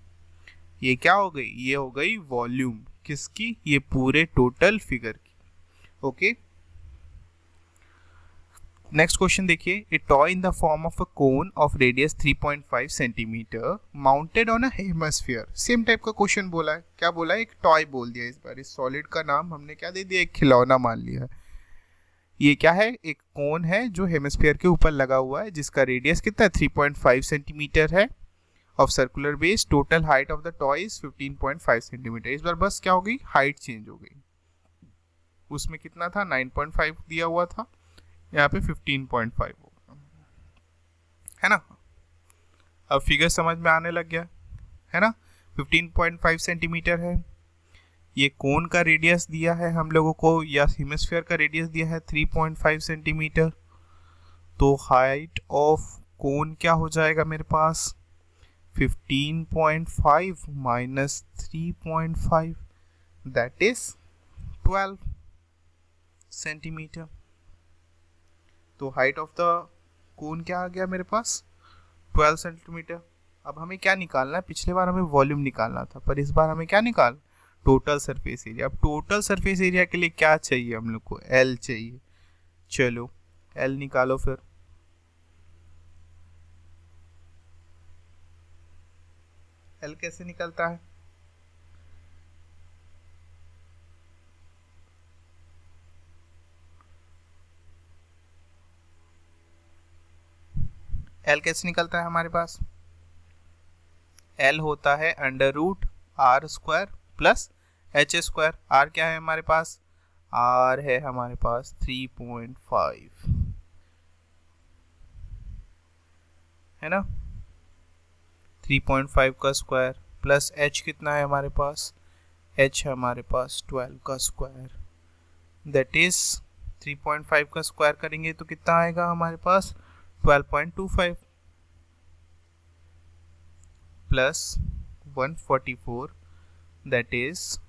ये क्या हो गई? ये हो गई वॉल्यूम किसकी? ये पूरे टोटल फिगर की। ओके, नेक्स्ट क्वेश्चन देखिए। ए toy in the form of a cone of radius 3.5 centimetre mounted on a hemisphere. Same type का क्वेश्चन बोला है। क्या बोला है? एक टॉय बोल दिया। इस बार इस सॉलिड का नाम हमने क्या दे दिया? एक खिलौना मान लिया है। ये क्या है? एक कोन है जो हेमिस्फीयर के ऊपर लगा हुआ है, जिसका रेडियस कितना है? 3.5 सेंटीमीटर है of circular base. Total height of the toy is 15.5 centimetre. इस बार बस क्या हो गई? हाइट चेंज हो गई। उसमें कितना था? 9.5 दिया हुआ था, यहाँ पे 15.5 होगा, है ना? अब फिगर समझ में आने लग गया, है ना? 15.5 सेंटीमीटर है। ये कोन का रेडियस दिया है हम लोगों को, या हेमिस्फीयर का रेडियस दिया है 3.5 सेंटीमीटर। तो हाइट ऑफ कोन क्या हो जाएगा मेरे पास, 15.5 माइनस 3.5 दैट इज 12 सेंटीमीटर। तो हाइट ऑफ द कोन क्या आ गया मेरे पास, 12 सेंटीमीटर। अब हमें क्या निकालना है, पिछले बार हमें वॉल्यूम निकालना था, पर इस बार हमें क्या निकाल, टोटल सरफेस एरिया। अब टोटल सरफेस एरिया के लिए क्या चाहिए हम लोग को, एल चाहिए। चलो एल निकालो फिर। एल कैसे निकलता है, एल कैसे निकलता है हमारे पास, एल होता है under root R square plus H square. R क्या है हमारे पास, आर है हमारे पास 3.5 है ना, 3.5 का स्क्वायर प्लस एच कितना है हमारे पास, एच है हमारे पास 12 का स्क्वायर, दैट इज 3.5 का स्क्वायर करेंगे तो कितना आएगा हमारे पास 12.25 प्लस 144 दैट इज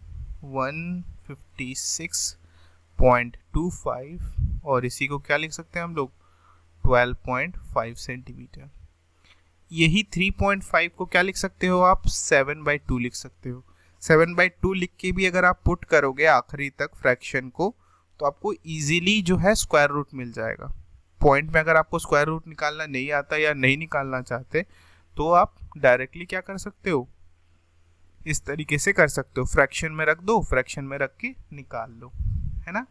156.25 और इसी को क्या लिख सकते हैं हम लोग 12.5 सेंटीमीटर। यही 3.5 को क्या लिख सकते हो आप, 7/2 लिख सकते हो। 7/2 लिख के भी अगर आप पुट करोगे आखिरी तक फ्रैक्शन को तो आपको इजीली जो है स्क्वायर रूट मिल जाएगा। पॉइंट में अगर आपको स्क्वायर रूट निकालना नहीं आता या नहीं निकालना चाहते तो आप डायरेक्टली क्या कर सकते हो, इस तरीके से कर सकते हो, फ्रैक्शन में रख दो, फ्रैक्शन में रख के निकाल लो, है ना।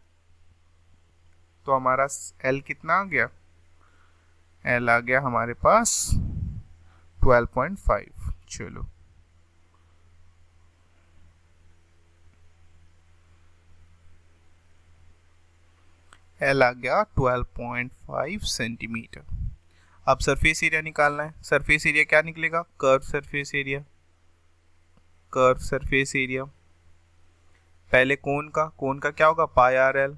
तो हमारा एल कितना आ गया, एल आ गया हमारे पास 12.5। चलो एल आ गया 12.5 सेंटीमीटर। अब सरफेस एरिया निकालना है। सरफेस एरिया क्या निकलेगा, curve surface area, curve surface area. पहले कोन का क्या होगा, पाई आर एल।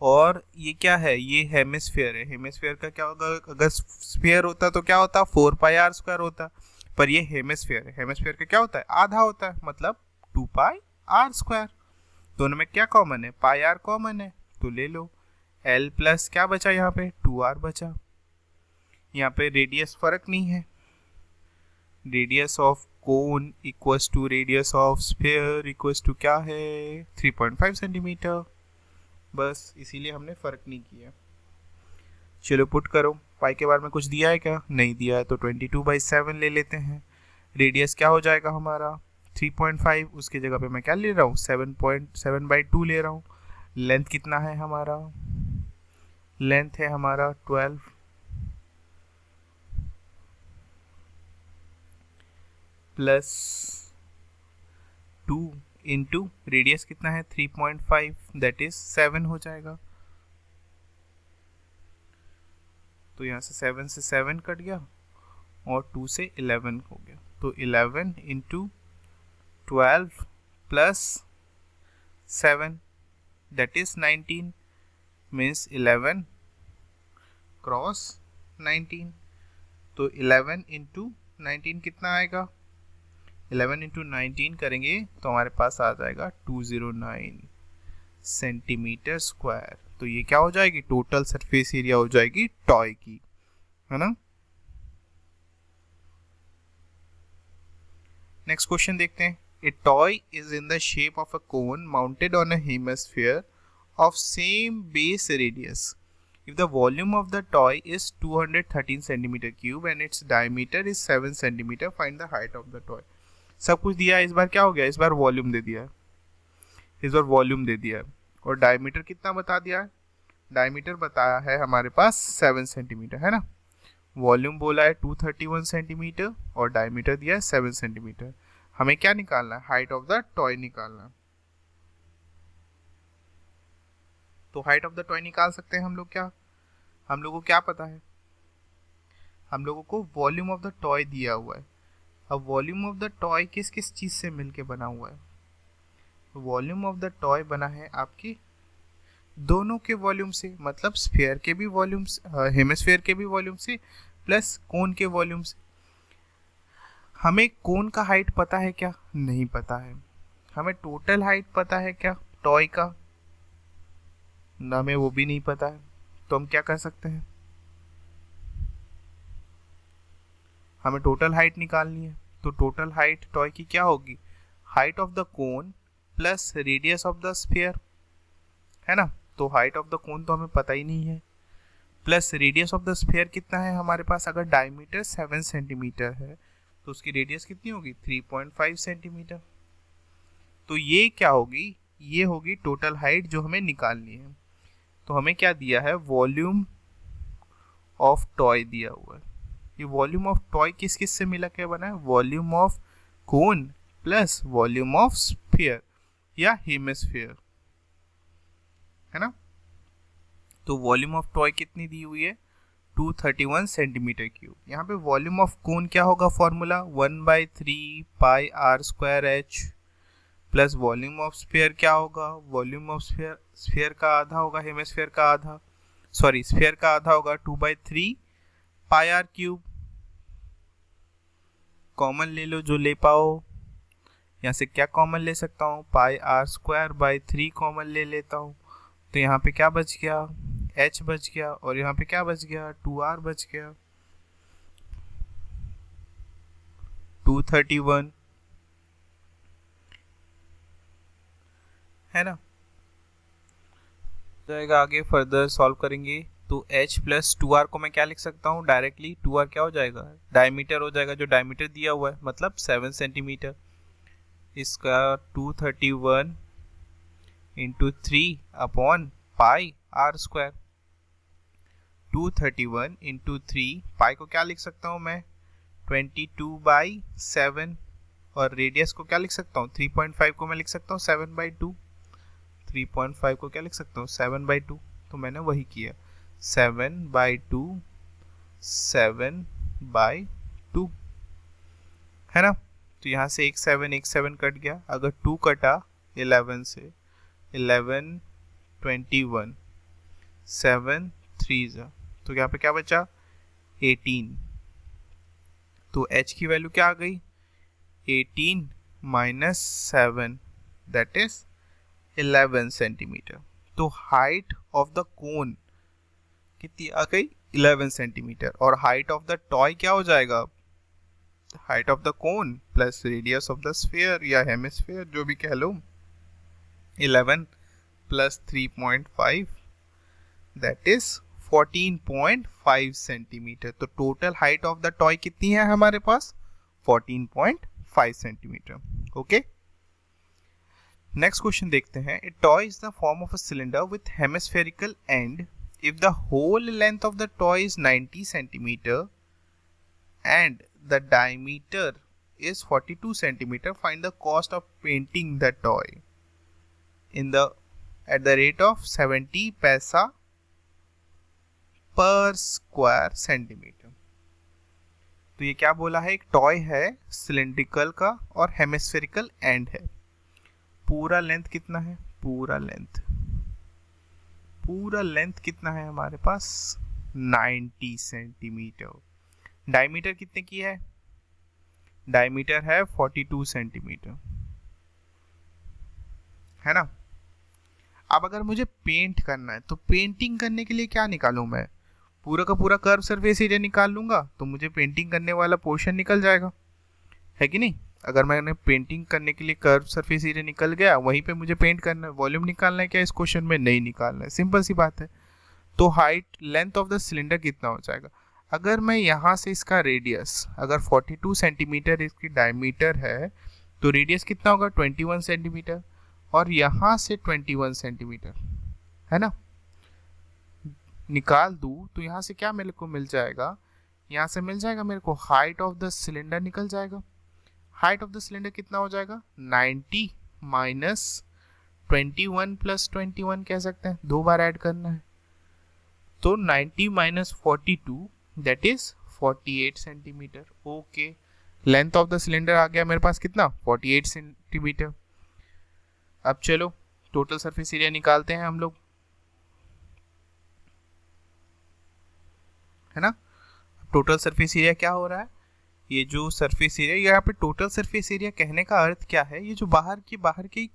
और ये क्या है, ये हेमिस्फीयर है। हेमिस्फीयर का क्या होगा, अगर स्फीयर होता तो क्या होता 4 पाई आर स्क्वायर होता, पर ये हेमिस्फीयर है। हेमिस्फीयर का क्या होता है, आधा होता है, मतलब 2 पाई आर स्क्वायर। दोनों में क्या कॉमन है, पाई आर कॉमन है, तो ले लो। एल प्लस क्या बचा यहाँ पे, 2r बचा। यहाँ पे रेडियस फर्क नहीं है, radius of cone equals to radius of sphere equals to क्या है 3.5 सेंटीमीटर, बस इसीलिए हमने फर्क नहीं किया। चलो पुट करो, पाई के बारे में कुछ दिया है क्या, नहीं दिया है, तो 22/7 ले लेते हैं। रेडियस क्या हो जाएगा हमारा 3.5, उसकी जगह पे मैं क्या ले रहा हूँ 7.7/2 ले रहा हूँ। लेंथ कितना है हमारा, लेंथ है हमारा 12 प्लस 2 इंटू रेडियस कितना है 3.5 दैट इज 7 हो जाएगा। तो यहाँ से 7 से 7 कट गया और 2 से 11 हो गया, तो 11 into 12 plus 7 that is 19 means 11 cross 19। तो 11 इंटू 19 कितना आएगा, 11 इंटू 19 करेंगे तो हमारे पास आ जाएगा 209 सेंटीमीटर स्क्वायर। तो ये क्या हो जाएगी, टोटल सरफेस एरिया हो जाएगी टॉय की, है ना। नेक्स्ट क्वेश्चन देखते हैं। A toy is in the shape of a cone mounted on a hemisphere of same base radius. If the volume of the toy is 213 centimeter cube and its diameter is 7 centimeter, find the height of the toy. सब कुछ दिया है, इस बार क्या हो गया, इस बार वॉल्यूम दे दिया है, इस बार वॉल्यूम दे दिया है और डायमीटर कितना बता दिया है, डायमीटर बताया है हमारे पास 7 सेंटीमीटर, है ना। वॉल्यूम बोला है 231 सेंटीमीटर और डायमीटर दिया है 7 सेंटीमीटर। हमें क्या निकालना है, हाइट ऑफ द टॉय निकालना है। तो हाइट ऑफ द टॉय निकाल सकते हैं हम लोग, क्या हम लोगों को क्या पता है, हम लोगों को वॉल्यूम ऑफ द टॉय दिया हुआ है। अब वॉल्यूम ऑफ द टॉय किस किस चीज से मिलके बना हुआ है? वॉल्यूम ऑफ द टॉय बना है आपकी दोनों के वॉल्यूम से, मतलब स्फीयर के भी वॉल्यूम से, हेमिस्फीयर के भी वॉल्यूम से, प्लस कोन के वॉल्यूम से। हमें कोन का हाइट पता है क्या? नहीं पता है। हमें टोटल हाइट पता है क्या टॉय का? ना, हमें वो भी नहीं पता है। तो हम क्या कर सकते हैं? हमें टोटल हाइट निकालनी है। तो टोटल हाइट टॉय की क्या होगी? Height of the cone plus radius of the sphere, है ना। तो हाइट ऑफ द कोन तो हमें पता ही नहीं है, plus radius of the sphere कितना है हमारे पास? अगर डायमीटर 7 सेंटीमीटर है तो उसकी रेडियस कितनी होगी? 3.5 सेंटीमीटर। तो ये क्या होगी? ये होगी टोटल हाइट जो हमें निकालनी है। तो हमें क्या दिया है? वॉल्यूम ऑफ टॉय दिया हुआ है। ये वॉल्यूम ऑफ टॉय किस किस से मिला के बना है? Volume of cone plus volume of sphere या हेमिस्फीयर, है ना। तो वॉल्यूम ऑफ टॉय कितनी दी हुई है? 231 सेंटीमीटर क्यूब। यहाँ पे वॉल्यूम ऑफ कोन क्या होगा? Formula 1/3 pi are square H, plus volume of sphere क्या होगा? वॉल्यूम ऑफ स्फीयर का आधा होगा हेमिस्फीयर का आधा, सॉरी स्फीयर का आधा होगा 2/3 पाई आर क्यूब। कॉमन ले लो जो ले पाओ। यहाँ से क्या कॉमन ले सकता हूँ? पाई आर स्क्वायर बाई 3 कॉमन ले लेता हूँ। तो यहाँ पे क्या बच गया? h बच गया, और यहाँ पे क्या बच गया? 2r बच गया। 231, है ना। जाएगा आगे फर्दर सॉल्व करेंगे। तो h प्लस 2r को मैं क्या लिख सकता हूँ? डायरेक्टली 2r क्या हो जाएगा? डायमीटर हो जाएगा, जो डायमीटर दिया हुआ है, मतलब 7 सेंटीमीटर। इसका 231 into 3 upon pi are square. 231 into 3, pi को क्या लिख सकता हूँ मैं? 22/7, और रेडियस को क्या लिख सकता हूँ? 3.5 को मैं लिख सकता हूँ 7/2। 3.5 को क्या लिख सकता हूँ? 7/2। तो मैंने वही किया, 7/2, 7/2, है ना। तो यहाँ से एक 7 कट गया। अगर 2 कटा 11 से, 11, 21, 7 3 तो यहाँ पे क्या बचा? 18। तो h की वैल्यू क्या आ गई? 18 माइनस 7 दैट इज 11 सेंटीमीटर। तो हाइट ऑफ द कोन कितनी आ गई? 11 सेंटीमीटर। और हाइट ऑफ द टॉय क्या हो जाएगा? Height of the cone plus radius of the sphere या हेमिस्फीयर, जो भी कह लो, 11 प्लस 3.5 दैट इज 14.5 सेंटीमीटर। तो total height of the toy कितनी है हमारे पास? 14.5 सेंटीमीटर। ओके, नेक्स्ट क्वेश्चन देखते हैं। A toy is the form of a cylinder with hemispherical end if the whole length of the toy is 90 centimetre and the diameter is 42 centimeter, find the cost of painting the toy at the rate of 70 पैसा पर स्क्वायर सेंटीमीटर। तो ये क्या बोला है? एक टॉय है सिलेंड्रिकल का और हेमिस्फेरिकल एंड है। पूरा लेंथ कितना है? पूरा लेंथ कितना है हमारे पास? 90 सेंटीमीटर। डायमीटर कितने की है? डायमीटर है 42 सेंटीमीटर, है ना। अब अगर मुझे पेंट करना है तो पेंटिंग करने के लिए क्या निकालूं मैं? पूरा का पूरा कर्व सरफेस एरिया निकाल लूंगा तो मुझे पेंटिंग करने वाला पोर्शन निकल जाएगा, है कि नहीं। अगर मैंने पेंटिंग करने के लिए कर्व सरफेस एरिया निकल गया, वहीं पे मुझे पेंट करना है, वॉल्यूम निकालना है क्या इस क्वेश्चन में? नहीं निकालना है, सिंपल सी बात है। तो height length of the cylinder कितना हो जाएगा? अगर मैं यहाँ से इसका रेडियस, अगर 42 सेंटीमीटर इसकी डायमीटर है तो रेडियस कितना होगा? 21 सेंटीमीटर, और यहाँ से 21 सेंटीमीटर, है ना। निकाल दूँ तो यहाँ से क्या मेरे को मिल जाएगा? यहाँ से मिल जाएगा मेरे को हाइट ऑफ द सिलेंडर निकल जाएगा। हाइट ऑफ द सिलेंडर कितना हो जाएगा? 90 माइनस 21 प्लस 21 कह सकते हैं, 2 बार ऐड करना है। तो 90 minus 42 that is 48 centimetre. Okay, length of the cylinder आ गया मेरे पास कितना 48 सेंटीमीटर। अब चलो टोटल सरफेस एरिया निकालते हैं हम लोग, है ना। टोटल सरफेस एरिया क्या हो रहा है, ये जो सरफेस एरिया, यहाँ पे टोटल सरफेस एरिया कहने का अर्थ क्या है, ये जो बाहर की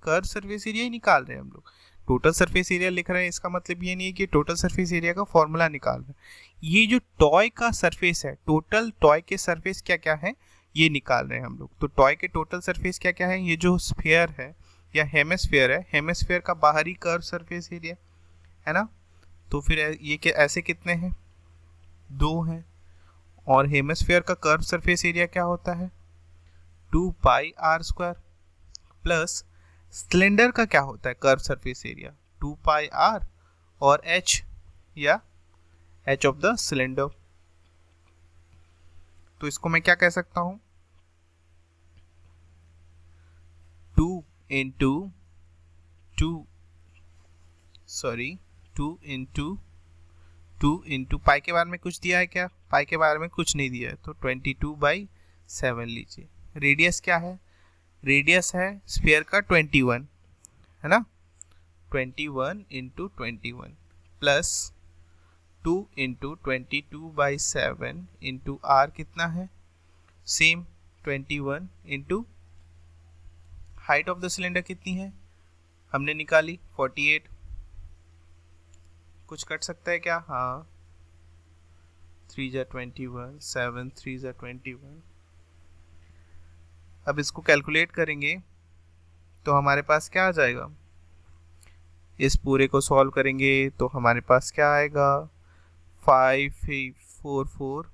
कर्व सरफेस एरिया ही निकाल रहे हैं हम लोग। टोटल सरफेस एरिया लिख रहे हैं इसका मतलब ये नहीं है कि टोटल सरफेस एरिया का फॉर्मूला निकाल रहे हैं। ये जो टॉय का सरफेस है, टोटल टॉय के सरफेस क्या क्या है ये निकाल रहे हैं हम लोग। तो टॉय के टोटल सरफेस क्या क्या है, ये जो स्फीयर है या हेमिस्फीयर है, हेमिस्फीयर का बाहरी कर्व सरफेस एरिया है ना। तो फिर ये ऐसे कितने हैं, 2 हैं। और हेमिस्फीयर का कर्व सरफेस एरिया क्या होता है 2 pi are square, plus cylinder का क्या होता है curve surface area 2 pi R और h या h ऑफ द सिलेंडर। तो इसको मैं क्या कह सकता हूं 2 इंटू पाई के बारे में कुछ दिया है क्या, पाई के बारे में कुछ नहीं दिया है, तो 22/7 लीजिए। रेडियस क्या है, रेडियस है स्फीयर का 21, है ना। 21 into 21 plus 2 into 22/7 into R कितना है same 21 into height of the cylinder कितनी है हमने निकाली 48। कुछ कट सकता है क्या, हाँ 3 जा 21, 7 3 जा 21। अब इसको कैलकुलेट करेंगे तो हमारे पास क्या आ जाएगा, इस पूरे को सॉल्व करेंगे तो हमारे पास क्या आएगा 544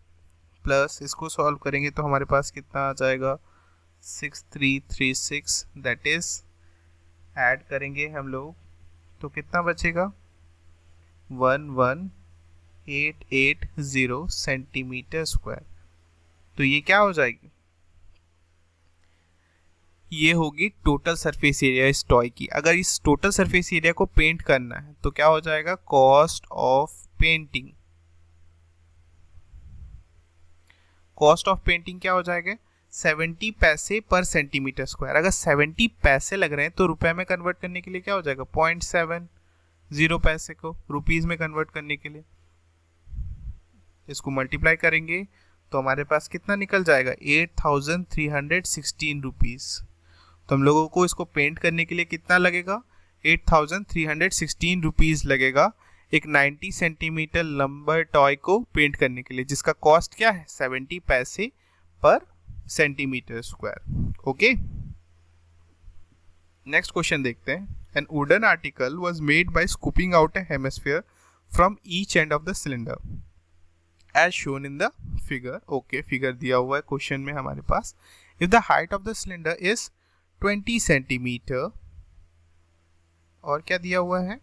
प्लस इसको सॉल्व करेंगे तो हमारे पास कितना आ जाएगा 6336, दैट इज ऐड करेंगे हम लोग तो कितना बचेगा 11880 सेंटीमीटर स्क्वायर। तो ये क्या हो जाएगी, ये होगी टोटल सरफेस एरिया इस टॉय की। अगर इस टोटल सरफेस एरिया को पेंट करना है तो क्या हो जाएगा cost of painting, cost of painting क्या हो जाएगा 70 पैसे पर सेंटीमीटर स्क्वायर। अगर 70 पैसे लग रहे हैं तो रुपए में कन्वर्ट करने के लिए क्या हो जाएगा 0.70 पैसे को रुपीस में कन्वर्ट करने के लिए इसको मल्टीप्लाई करेंगे तो हमारे पास कितना निकल जाएगा 8316 रुपीस। तो हम लोगों को इसको पेंट करने के लिए कितना लगेगा 8316 रुपीस लगेगा एक 90 सेंटीमीटर लंबा टॉय को पेंट करने के लिए, जिसका कॉस्ट क्या है 70 पैसे पर centimetre square. Okay, next question देखते हैं। An wooden article was made by scooping out a hemisphere from each end of the cylinder as shown in the figure. Okay, figure दिया हुआ है क्वेश्चन में हमारे पास। If the height of the cylinder is 20 centimetre, और क्या दिया हुआ है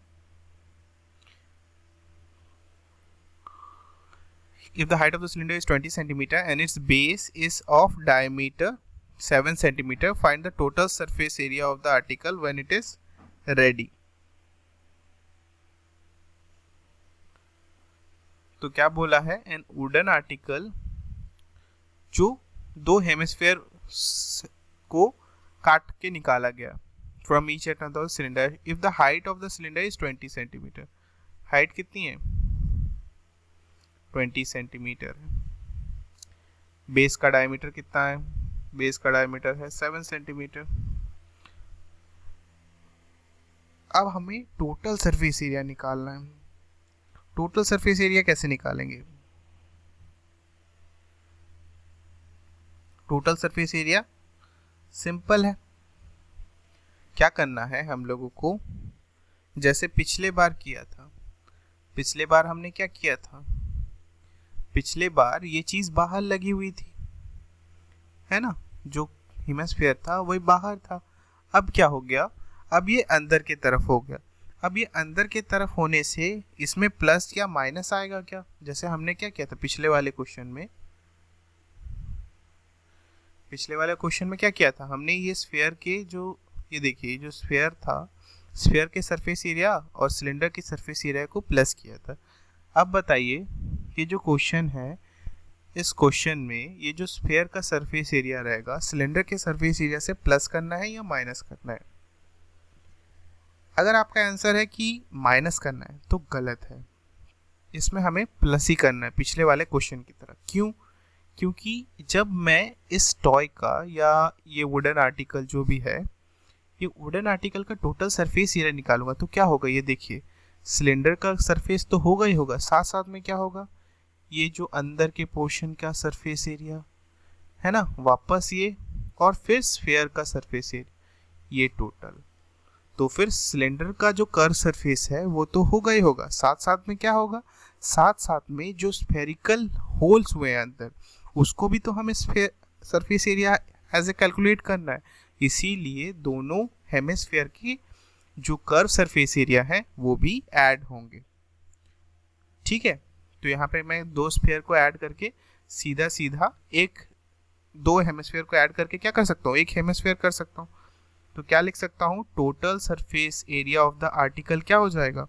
if the height of the cylinder is 20 centimeter and its base is of diameter 7 centimeter, find the total surface area of the article when it is ready। तो क्या बोला है एन वुडन आर्टिकल जो 2 हेमिस्फीयर को काट के निकाला गया from each end of the cylinder. If the height of the cylinder is 20 centimetre, height कितनी है 20 सेंटीमीटर है। बेस का डायमीटर कितना है, बेस का डायमीटर है 7 सेंटीमीटर। अब हमें टोटल सरफेस एरिया निकालना है। टोटल सरफेस एरिया कैसे निकालेंगे, टोटल सरफेस एरिया सिंपल है। क्या करना है हम लोगों को, जैसे पिछले बार किया था, पिछले बार हमने क्या किया था, पिछले बार ये चीज बाहर लगी हुई थी, है ना, जो हेमिस्फीयर था वही बाहर था। अब क्या हो गया, अब ये अंदर की तरफ हो गया। अब ये अंदर की तरफ होने से इसमें प्लस या माइनस आएगा क्या, जैसे हमने क्या किया था पिछले वाले क्वेश्चन में, पिछले वाले क्वेश्चन में क्या किया था हमने, ये स्फीयर के जो, ये देखिए जो स्फीयर था, स्फीयर के सरफेस एरिया और सिलेंडर के सरफेस एरिया को प्लस किया था। अब बताइए ये जो क्वेश्चन है इस क्वेश्चन में ये जो स्फीयर का सरफेस एरिया रहेगा सिलेंडर के सरफेस एरिया से प्लस करना है या माइनस करना है। अगर आपका आंसर है कि माइनस करना है तो गलत है, इसमें हमें प्लस ही करना है पिछले वाले क्वेश्चन की तरह। क्यों? क्योंकि जब मैं इस टॉय का या ये वुडन आर्टिकल जो भी है, ये वुडन आर्टिकल का टोटल सरफेस एरिया निकालूंगा तो क्या होगा, ये देखिए सिलेंडर का सरफेस तो होगा ही होगा, साथ साथ में क्या होगा, ये जो अंदर के पोर्शन का सरफेस एरिया है ना, वापस ये, और फिर स्फीयर का सरफेस एरिया, ये टोटल। तो फिर सिलेंडर का जो कर्व सरफेस है वो तो होगा ही होगा, साथ साथ में क्या होगा, साथ साथ में जो स्फेरिकल होल्स हुए हैं अंदर उसको भी तो हमें surface area as a calculate करना है। इसीलिए दोनों हेमिस्फीयर की जो कर्व सरफेस एरिया है वो भी ऐड होंगे। ठीक है, तो यहाँ पे मैं दो स्फीयर को ऐड करके सीधा सीधा दो हेमिस्फीयर को ऐड करके क्या कर सकता हूँ, एक हेमिस्फीयर कर सकता हूँ। तो क्या लिख सकता हूँ, total surface area of the article क्या हो जाएगा,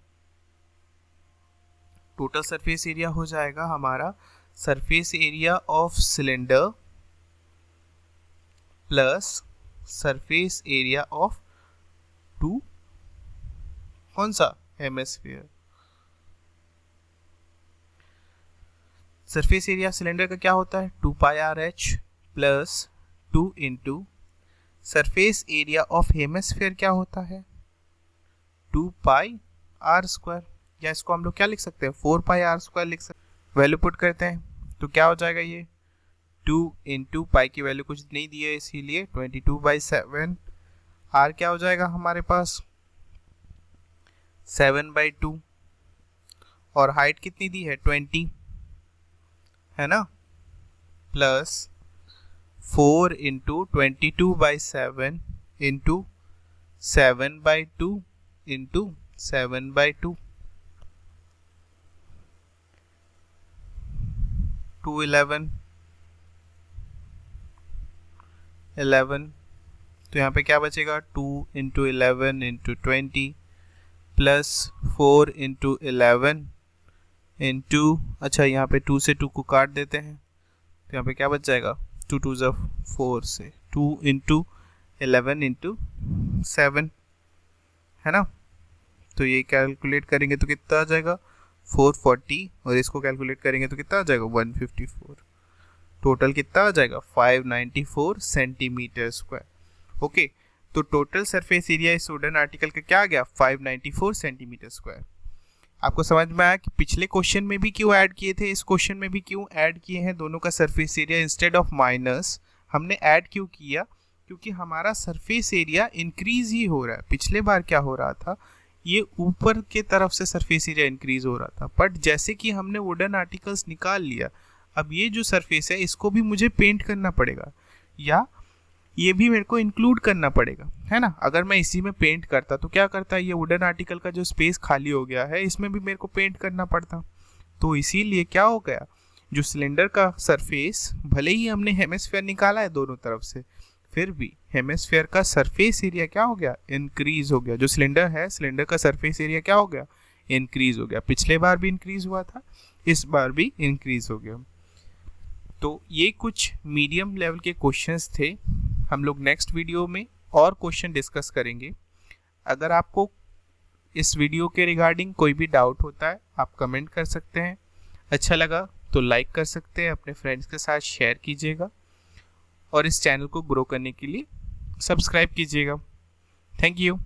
टोटल सरफेस एरिया हो जाएगा हमारा surface area of cylinder plus surface area of two कौन सा, हेमिस्फीयर। सरफेस एरिया सिलेंडर का क्या होता है, 2πRH plus 2 into surface area of hemisphere क्या होता है, 2πr², या इसको हम लोग क्या लिख सकते हैं, 4πr² लिख सकते हैं। वैल्यू पुट करते हैं तो क्या हो जाएगा, ये 2 इंटू पाई की वैल्यू कुछ नहीं दी है इसीलिए 22/7, आर क्या हो जाएगा हमारे पास 7/2, और हाइट कितनी दी है 20 है ना, प्लस 4 इंटू 22/7 इंटू 7/2 इंटू 7/2, 211 11, तो यहाँ पे क्या बचेगा 2 into 11 into 20 plus 4 into 11 into, अच्छा यहाँ पे 2 से 2 को काट देते हैं तो यहाँ पे क्या बच जाएगा, 2 2 ज़ा 4 से 2 इंटू 11 इंटू 7 है ना। तो ये कैलकुलेट करेंगे तो कितना आ जाएगा 440, और इसको कैलकुलेट करेंगे तो कितना आ जाएगा 154, टोटल कितना आ जाएगा 594 सेंटीमीटर स्क्वायर। ओके, तो टोटल सरफेस एरिया इस वुडन आर्टिकल का क्या आ गया 594 सेंटीमीटर स्क्वायर। आपको समझ में आया कि पिछले क्वेश्चन में भी क्यों ऐड किए थे, इस क्वेश्चन में भी क्यों ऐड किए हैं, दोनों का surface area instead of minus हमने ऐड क्यों किया, क्योंकि हमारा सरफेस एरिया इंक्रीज ही हो रहा है। पिछले बार क्या हो रहा था, ये ऊपर के तरफ से सरफेस एरिया इंक्रीज हो रहा था, बट जैसे कि हमने वुडन आर्टिकल्स निकाल लिया, अब ये जो सरफेस है इसको भी मुझे पेंट करना पड़ेगा या ये भी मेरे को इंक्लूड करना पड़ेगा, है ना। अगर मैं इसी में पेंट करता तो क्या करता, ये वुडन आर्टिकल का जो स्पेस खाली हो गया है इसमें भी मेरे को पेंट करना पड़ता। तो इसीलिए क्या हो गया, जो सिलेंडर का सरफेस भले ही हमने हेमिस्फीयर निकाला है दोनों तरफ से, फिर भी हेमिस्फीयर का सरफेस एरिया क्या हो गया, इंक्रीज हो गया। जो सिलेंडर है, सिलेंडर का सरफेस एरिया क्या हो गया, इंक्रीज हो गया। पिछले बार भी इंक्रीज हुआ था, इस बार भी इंक्रीज हो गया। तो ये कुछ मीडियम लेवल के क्वेश्चंस थे। हम लोग नेक्स्ट वीडियो में और क्वेश्चन डिस्कस करेंगे। अगर आपको इस वीडियो के रिगार्डिंग कोई भी डाउट होता है आप कमेंट कर सकते हैं। अच्छा लगा तो लाइक कर सकते हैं, अपने फ्रेंड्स के साथ शेयर कीजिएगा और इस चैनल को ग्रो करने के लिए सब्सक्राइब कीजिएगा। Thank you.